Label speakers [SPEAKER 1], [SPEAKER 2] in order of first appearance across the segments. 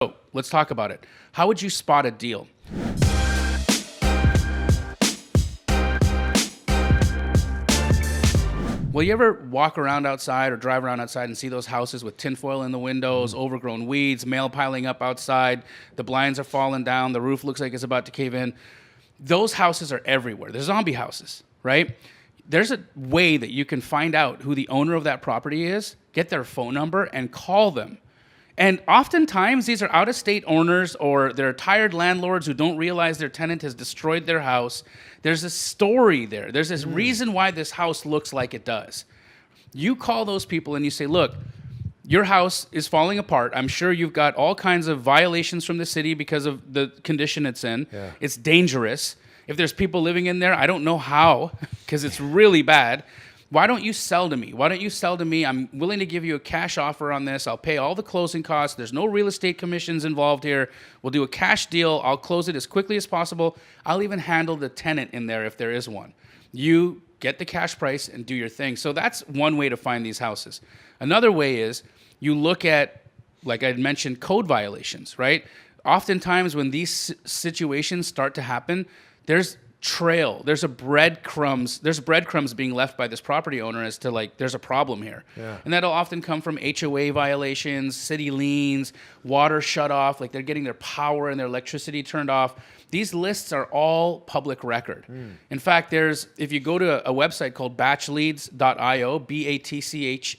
[SPEAKER 1] So let's talk about it. How would you spot a deal? Well, you ever walk around outside or drive around outside and see those houses with tinfoil in the windows, overgrown weeds, mail piling up outside, the blinds are falling down, the roof looks like it's about to cave in? Those houses are everywhere. They're zombie houses, right? There's a way that you can find out who the owner of that property is, get their phone number, and call them. And oftentimes, these are out-of-state owners or they're tired landlords who don't realize their tenant has destroyed their house. There's a story there. There's this reason why this house looks like it does. You call those people and you say, look, your house is falling apart. I'm sure you've got all kinds of violations from the city because of the condition it's in. Yeah. It's dangerous. If there's people living in there, I don't know how, because it's really bad. Why don't you sell to me? Why don't you sell to me? I'm willing to give you a cash offer on this. I'll pay all the closing costs. There's no real estate commissions involved here. We'll do a cash deal. I'll close it as quickly as possible. I'll even handle the tenant in there if there is one. You get the cash price and do your thing. So that's one way to find these houses. Another way is you look at, like I mentioned, code violations, right? Oftentimes when these situations start to happen, there's breadcrumbs being left by this property owner as to, like, there's a problem here. Yeah. And that'll often come from HOA violations, city liens, water shut off, like they're getting their power and their electricity turned off. These lists are all public record. In fact, if you go to a website called batchleads.io, BATCHLEADS,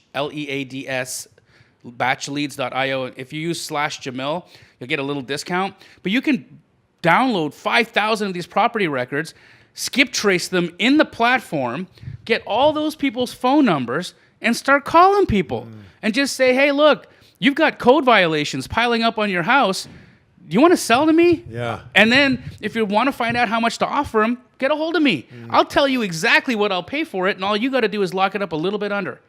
[SPEAKER 1] batchleads.io, if you use /Jamil, you'll get a little discount. But you can download 5,000 of these property records, skip trace them in the platform, get all those people's phone numbers, and start calling people. And just say, hey, look, you've got code violations piling up on your house. Do you want to sell to me?
[SPEAKER 2] Yeah.
[SPEAKER 1] And then if you want to find out how much to offer them, get a hold of me. I'll tell you exactly what I'll pay for it, and all you got to do is lock it up a little bit under.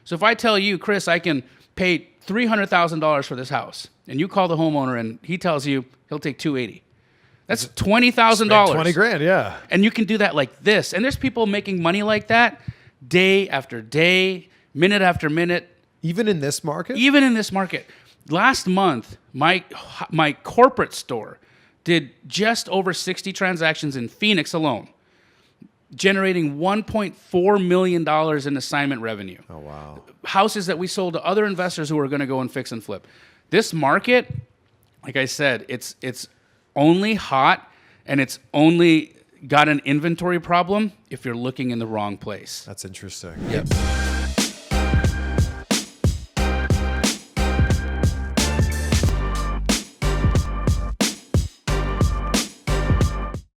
[SPEAKER 1] So if I tell you, Chris, I can pay $300,000 for this house, and you call the homeowner and he tells you he'll take $280,000. That's $20,000.
[SPEAKER 2] 20 grand, yeah.
[SPEAKER 1] And you can do that like this. And there's people making money like that day after day, minute after minute.
[SPEAKER 2] Even in this market?
[SPEAKER 1] Even in this market. Last month, my corporate store did just over 60 transactions in Phoenix alone, generating $1.4 million in assignment revenue.
[SPEAKER 2] Oh, wow.
[SPEAKER 1] Houses that we sold to other investors who were going to go and fix and flip. This market, like I said, it's only hot, and it's only got an inventory problem if you're looking in the wrong place.
[SPEAKER 2] That's interesting.
[SPEAKER 1] Yep.